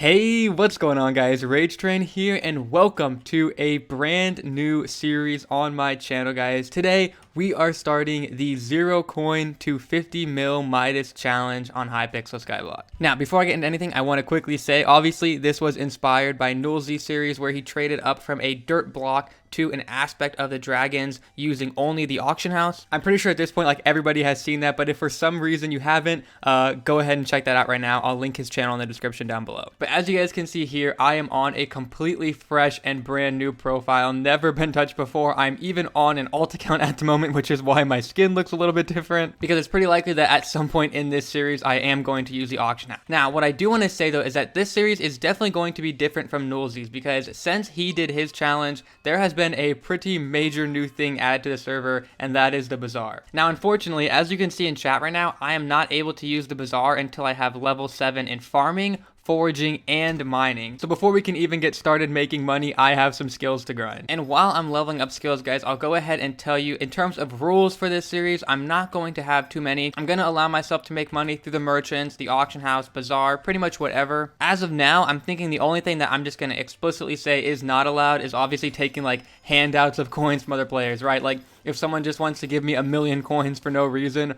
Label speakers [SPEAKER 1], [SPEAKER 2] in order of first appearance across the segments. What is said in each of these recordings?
[SPEAKER 1] Hey, what's going on guys? Rage Train here and welcome to a brand new series on my channel guys. Today we are starting the 0 coin to 50 mil Midas challenge on Hypixel Skyblock. Now before I get into anything, I want to quickly say obviously this was inspired by Nullzy's series where he traded up from a dirt block to an aspect of the dragons using only the auction house. I'm pretty sure at this point like everybody has seen that, but if for some reason you haven't, go ahead and check that out right now. I'll link his channel in the description down below. But as you guys can see here, I am on a completely fresh and brand new profile, never been touched before. I'm even on an alt account at the moment, which is why my skin looks a little bit different, because it's pretty likely that at some point in this series I am going to use the auction house. Now what I do want to say though is that this series is definitely going to be different from Nullzy's, because since he did his challenge, there has been a pretty major new thing added to the server, and that is the bazaar. Now unfortunately, as you can see in chat right now, I am not able to use the bazaar until I have level 7 in farming, foraging, and mining. So before we can even get started making money, I have some skills to grind. And while I'm leveling up skills, guys, I'll go ahead and tell you in terms of rules for this series, I'm not going to have too many. I'm going to allow myself to make money through the merchants, the auction house, bazaar, pretty much whatever. As of now, I'm thinking the only thing that I'm just going to explicitly say is not allowed is obviously taking like handouts of coins from other players, right? Like if someone just wants to give me 1,000,000 coins for no reason,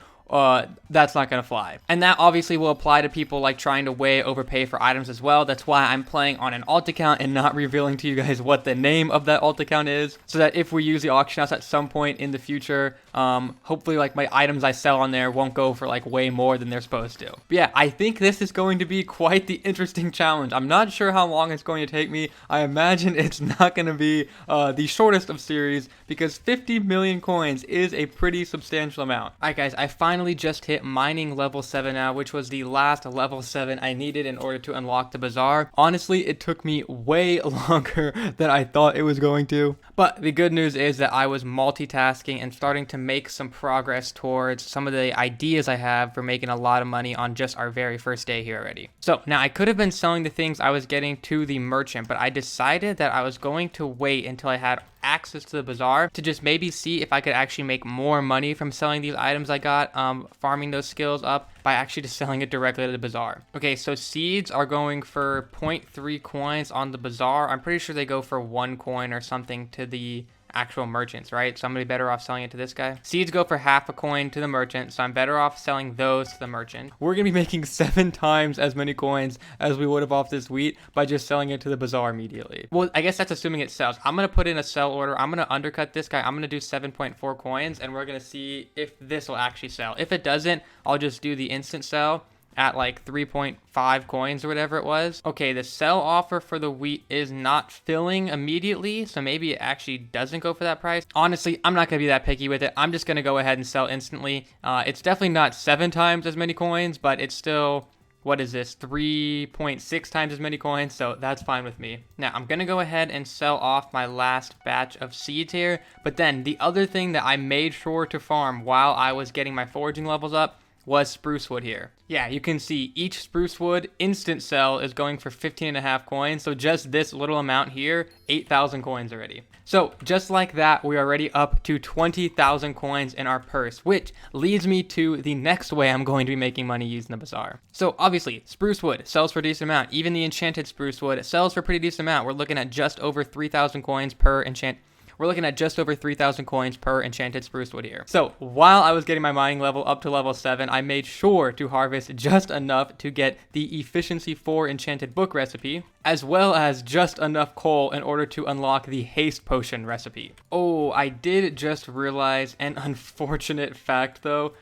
[SPEAKER 1] that's not gonna fly. And that obviously will apply to people like trying to way overpay for items as well. That's why I'm playing on an alt account and not revealing to you guys what the name of that alt account is, so that if we use the auction house at some point in the future, hopefully like my items I sell on there won't go for like way more than they're supposed to. But yeah, I think this is going to be quite the interesting challenge. I'm not sure how long it's going to take me. I imagine it's not going to be the shortest of series, because 50 million coins is a pretty substantial amount. Alright guys, I finally just hit mining level 7 now, which was the last level 7 I needed in order to unlock the bazaar. Honestly, it took me way longer than I thought it was going to. But the good news is that I was multitasking and starting to make some progress towards some of the ideas I have for making a lot of money on just our very first day here already. So now I could have been selling the things I was getting to the merchant, but I decided that I was going to wait until I had access to the bazaar to just maybe see if I could actually make more money from selling these items I got, farming those skills up by actually just selling it directly to the bazaar. Okay, so seeds are going for 0.3 coins on the bazaar. I'm pretty sure they go for 1 coin or something to the actual merchants, right? So I'm gonna be better off selling it to this guy. Seeds go for half a coin to the merchant, so I'm better off selling those to the merchant. We're gonna be making 7 times as many coins as we would have off this wheat by just selling it to the bazaar immediately. Well, I guess that's assuming it sells. I'm gonna put in a sell order. I'm gonna undercut this guy. I'm gonna do 7.4 coins, and we're gonna see if this will actually sell. If it doesn't, I'll just do the instant sell at like 3.5 coins or whatever it was. Okay, the sell offer for the wheat is not filling immediately, so maybe it actually doesn't go for that price. Honestly, I'm not gonna be that picky with it. I'm just gonna go ahead and sell instantly. It's definitely not 7 times as many coins, but it's still, what is this, 3.6 times as many coins, so that's fine with me. Now, I'm gonna go ahead and sell off my last batch of seeds here, but then the other thing that I made sure to farm while I was getting my foraging levels up was spruce wood here. Yeah, you can see each spruce wood instant sell is going for 15.5 coins, so just this little amount here, 8,000 coins already. So just like that, we're already up to 20,000 coins in our purse, which leads me to the next way I'm going to be making money using the bazaar. So obviously, spruce wood sells for a decent amount. Even the enchanted spruce wood sells for a pretty decent amount. We're looking at just over 3,000 coins per enchant. We're looking at just over 3,000 coins per enchanted spruce wood here. So while I was getting my mining level up to level 7, I made sure to harvest just enough to get the efficiency 4 enchanted book recipe, as well as just enough coal in order to unlock the haste potion recipe. Oh, I did just realize an unfortunate fact though.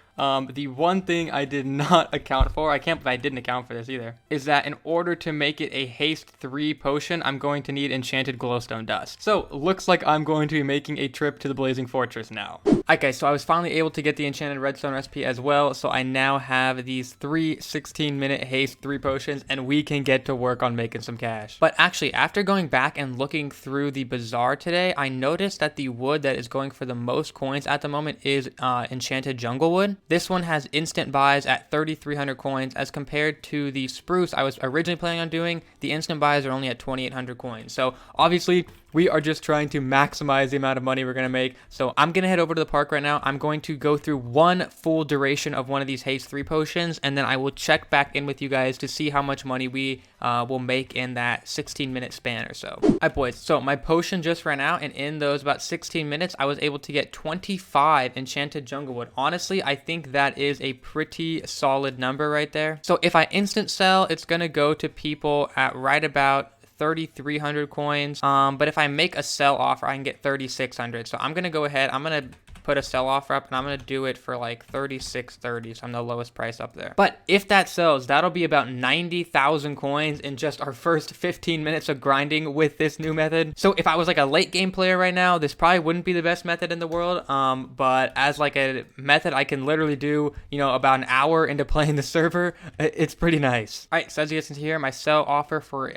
[SPEAKER 1] The one thing I did not account for, I can't believe I didn't account for this either, is that in order to make it a haste 3 potion, I'm going to need enchanted glowstone dust. So looks like I'm going to be making a trip to the Blazing Fortress now. Okay, so I was finally able to get the enchanted redstone recipe as well, so I now have these 3 16-minute haste 3 potions, and we can get to work on making some cash. But actually, after going back and looking through the bazaar today, I noticed that the wood that is going for the most coins at the moment is enchanted jungle wood. This one has instant buys at 3,300 coins as compared to the spruce I was originally planning on doing. The instant buys are only at 2,800 coins. So obviously We are just trying to maximize the amount of money we're going to make. So I'm going to head over to the park right now. I'm going to go through one full duration of one of these haste 3 potions, and then I will check back in with you guys to see how much money we will make in that 16-minute span or so. All right, boys. So my potion just ran out, and in those about 16 minutes, I was able to get 25 enchanted jungle wood. Honestly, I think that is a pretty solid number right there. So if I instant sell, it's going to go to people at right about 3,300 coins. But if I make a sell offer, I can get 3,600. So I'm going to go ahead. I'm going to put a sell offer up, and I'm going to do it for like 36.30. So I'm the lowest price up there. But if that sells, that'll be about 90,000 coins in just our first 15 minutes of grinding with this new method. So if I was like a late game player right now, this probably wouldn't be the best method in the world. But as like a method I can literally do, you know, about an hour into playing the server, it's pretty nice. All right, so as you can see here, my sell offer for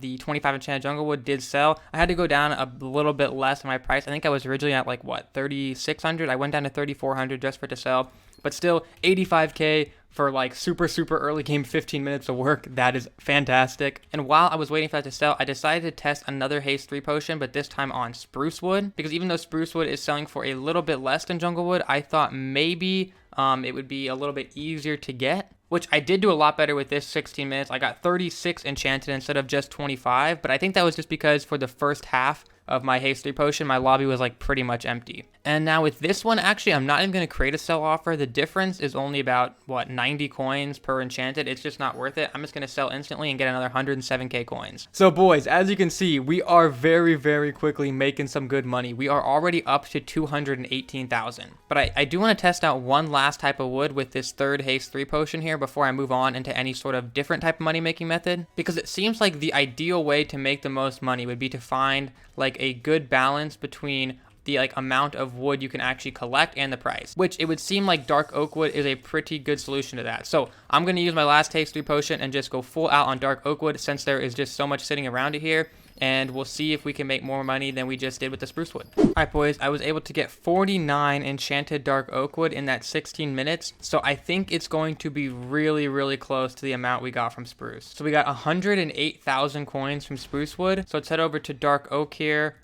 [SPEAKER 1] the 25 enchanted jungle wood did sell. I had to go down a little bit less in my price. I think I was originally at like what, 3,600. I went down to 3,400 just for it to sell, but still 85k for like super early game 15 minutes of work. That is fantastic. And while I was waiting for that to sell, I decided to test another haste 3 potion, but this time on spruce wood, because even though spruce wood is selling for a little bit less than jungle wood, I thought maybe it would be a little bit easier to get, which I did do a lot better with this 16 minutes. I got 36 enchanted instead of just 25, but I think that was just because for the first half of my haste 3 potion, my lobby was like pretty much empty. And now with this one, actually, I'm not even going to create a sell offer. The difference is only about, what, 90 coins per enchanted. It's just not worth it. I'm just going to sell instantly and get another 107k coins. So boys, as you can see, we are very quickly making some good money. We are already up to 218,000. But I do want to test out one last type of wood with this third haste 3 potion here before I move on into any sort of different type of money making method, because it seems like the ideal way to make the most money would be to find like a good balance between the like amount of wood you can actually collect and the price, which it would seem like dark oak wood is a pretty good solution to that. So I'm going to use my last haste 3 potion and just go full out on dark oak wood, since there is just so much sitting around it here, and we'll see if we can make more money than we just did with the spruce wood. All right, boys, I was able to get 49 enchanted dark oak wood in that 16 minutes. So I think it's going to be really close to the amount we got from spruce. So we got 108,000 coins from spruce wood. So let's head over to dark oak here.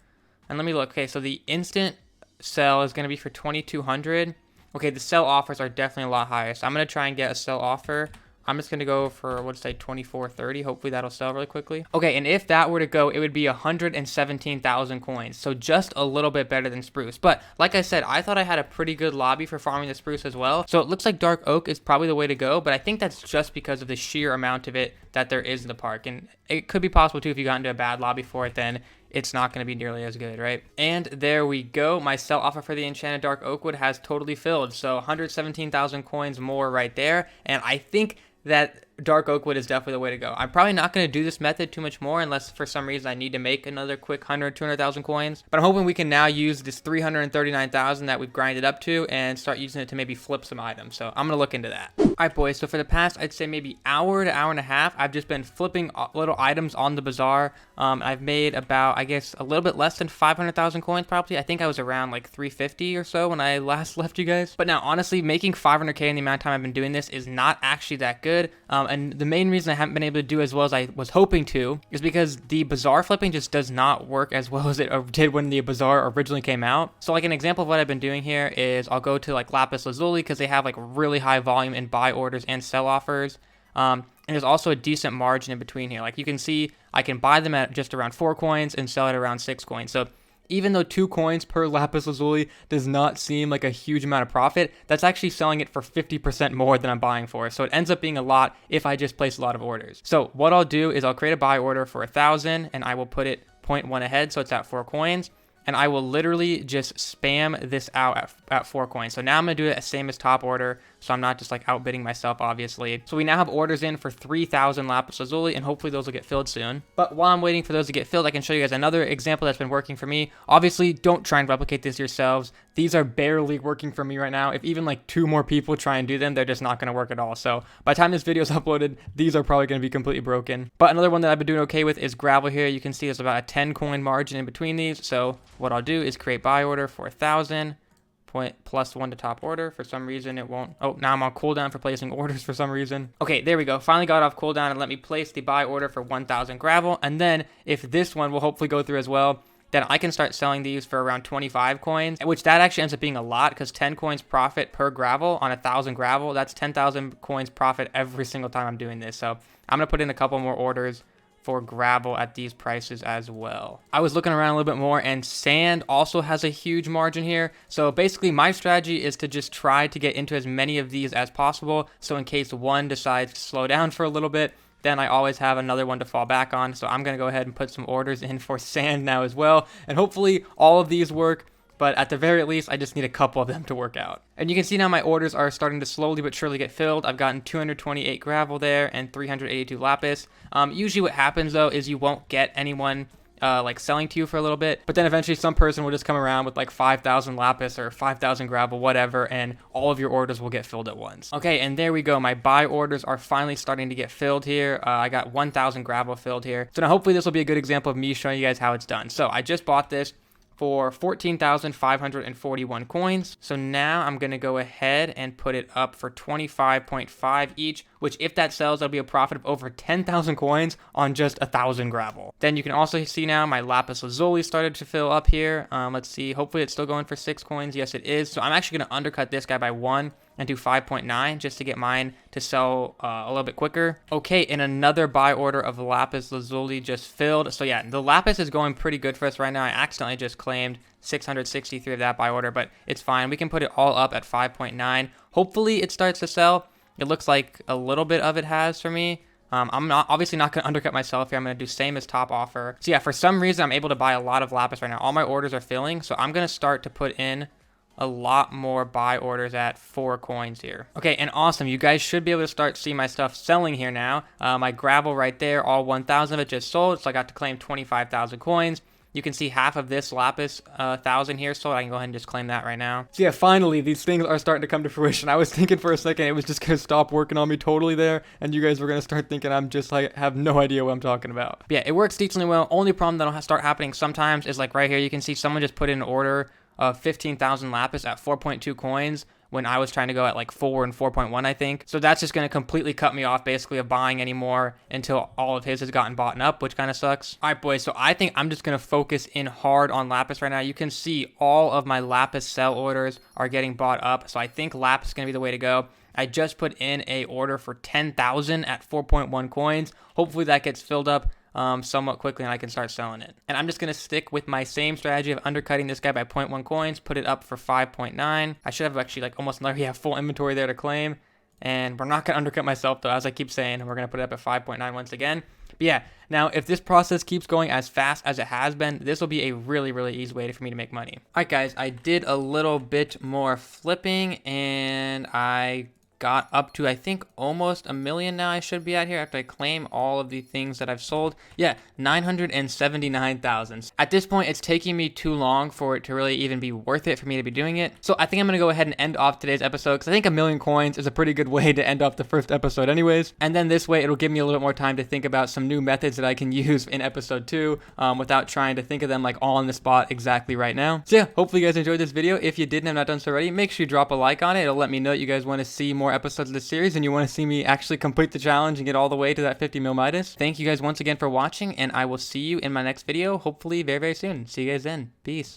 [SPEAKER 1] And let me look. Okay, so the instant sell is going to be for 2,200. Okay, the sell offers are definitely a lot higher. So I'm going to try and get a sell offer. I'm just going to go for, what's say, 24.30. Hopefully that'll sell really quickly. Okay, and if that were to go, it would be 117,000 coins. So just a little bit better than spruce. But like I said, I thought I had a pretty good lobby for farming the spruce as well. So it looks like dark oak is probably the way to go. But I think that's just because of the sheer amount of it that there is in the park. And it could be possible too if you got into a bad lobby for it, then it's not going to be nearly as good, right? And there we go. My sell offer for the enchanted dark oak wood has totally filled. So 117,000 coins more right there. And I think that dark oak wood is definitely the way to go. I'm probably not going to do this method too much more unless for some reason I need to make another quick 100, 200,000 coins. But I'm hoping we can now use this 339,000 that we've grinded up to and start using it to maybe flip some items. So I'm going to look into that. All right, boys. So for the past, I'd say maybe hour to hour and a half, I've just been flipping little items on the bazaar. I've made about, I guess, a little bit less than 500,000 coins probably. I think I was around like 350 or so when I last left you guys. But now, honestly, making 500k in the amount of time I've been doing this is not actually that good. And the main reason I haven't been able to do as well as I was hoping to is because the bazaar flipping just does not work as well as it did when the bazaar originally came out. So like an example of what I've been doing here is I'll go to like lapis lazuli because they have like really high volume in buy orders and sell offers. And there's also a decent margin in between here. Like you can see, I can buy them at just around 4 coins and sell it around 6 coins. So even though 2 coins per lapis lazuli does not seem like a huge amount of profit, that's actually selling it for 50% more than I'm buying for. So it ends up being a lot if I just place a lot of orders. So what I'll do is I'll create a buy order for 1,000 and I will put it 0.1 ahead. So it's at 4 coins. And I will literally just spam this out at 4 coins. So now I'm going to do it the same as top order. So I'm not just like outbidding myself, obviously. So we now have orders in for 3,000 lapis lazuli, and hopefully those will get filled soon. But while I'm waiting for those to get filled, I can show you guys another example that's been working for me. Obviously, don't try and replicate this yourselves. These are barely working for me right now. If even like 2 more people try and do them, they're just not going to work at all. So by the time this video is uploaded, these are probably going to be completely broken. But another one that I've been doing okay with is gravel here. You can see there's about a 10 coin margin in between these. So what I'll do is create buy order for 1,000. Plus 1 to top order. For some reason it won't. Oh, now I'm on cooldown for placing orders for some reason. Okay, there we go. Finally got off cooldown and let me place the buy order for 1,000 gravel. And then if this one will hopefully go through as well, then I can start selling these for around 25 coins, which that actually ends up being a lot because 10 coins profit per gravel on 1,000 gravel. That's 10,000 coins profit every single time I'm doing this. So I'm going to put in a couple more orders for gravel at these prices as well. I was looking around a little bit more, and sand also has a huge margin here. So basically my strategy is to just try to get into as many of these as possible. So in case one decides to slow down for a little bit, then I always have another one to fall back on. So I'm going to go ahead and put some orders in for sand now as well. And hopefully all of these work. But at the very least, I just need a couple of them to work out. And you can see now my orders are starting to slowly but surely get filled. I've gotten 228 gravel there and 382 lapis. Usually what happens though is you won't get anyone like selling to you for a little bit, but then eventually some person will just come around with like 5,000 lapis or 5,000 gravel, whatever, and all of your orders will get filled at once. Okay, and there we go. My buy orders are finally starting to get filled here. I got 1,000 gravel filled here. So now hopefully this will be a good example of me showing you guys how it's done. So I just bought this for 14,541 coins. So now I'm going to go ahead and put it up for 25.5 each, which if that sells, that'll be a profit of over 10,000 coins on just 1,000 gravel. Then you can also see now my lapis lazuli started to fill up here. Let's see. Hopefully it's still going for 6 coins. Yes, it is. So I'm actually going to undercut this guy by 1 and do 5.9 just to get mine to sell a little bit quicker. Okay, and another buy order of lapis lazuli just filled. So yeah, the lapis is going pretty good for us right now. I accidentally just claimed 663 of that buy order, but it's fine. We can put it all up at 5.9. Hopefully it starts to sell. It looks like a little bit of it has for me. I'm obviously not going to undercut myself here. I'm going to do same as top offer. So yeah, for some reason, I'm able to buy a lot of lapis right now. All my orders are filling, so I'm going to start to put in a lot more buy orders at 4 coins here. Okay, and awesome. You guys should be able to start seeing my stuff selling here now. My gravel right there, all 1,000 of it just sold, so I got to claim 25,000 coins. You can see half of this lapis 1,000 here sold. I can go ahead and just claim that right now. So yeah, finally, these things are starting to come to fruition. I was thinking for a second it was just going to stop working on me totally there, and you guys were going to start thinking I'm just like, have no idea what I'm talking about. But yeah, it works decently well. Only problem that'll start happening sometimes is like right here, you can see someone just put in an order of 15,000 lapis at 4.2 coins when I was trying to go at like 4 and 4.1, I think. So that's just going to completely cut me off basically of buying anymore until all of his has gotten bought up, which kind of sucks. All right, boys, so I think I'm just going to focus in hard on lapis right now. You can see all of my lapis sell orders are getting bought up. So I think lapis is going to be the way to go. I just put in a order for 10,000 at 4.1 coins. Hopefully that gets filled up somewhat quickly and I can start selling it. And I'm just going to stick with my same strategy of undercutting this guy by 0.1 coins, put it up for 5.9. I should have actually like almost full inventory there to claim. And we're not going to undercut myself though, as I keep saying, and we're going to put it up at 5.9 once again. But yeah, now if this process keeps going as fast as it has been, this will be a really, really easy way for me to make money. All right, guys, I did a little bit more flipping and I got up to, I think, almost 1 million now I should be at here after I claim all of the things that I've sold. Yeah, 979,000. At this point, it's taking me too long for it to really even be worth it for me to be doing it. So I think I'm going to go ahead and end off today's episode because I think 1 million coins is a pretty good way to end off the first episode anyways. And then this way, it'll give me a little bit more time to think about some new methods that I can use in episode 2 without trying to think of them like all on the spot exactly right now. So yeah, hopefully you guys enjoyed this video. If you didn't have not done so already, make sure you drop a like on it. It'll let me know that you guys want to see more episodes of this series and you want to see me actually complete the challenge and get all the way to that 50 mil Midas. Thank you guys once again for watching, and I will see you in my next video, hopefully very, very soon. See you guys then. Peace.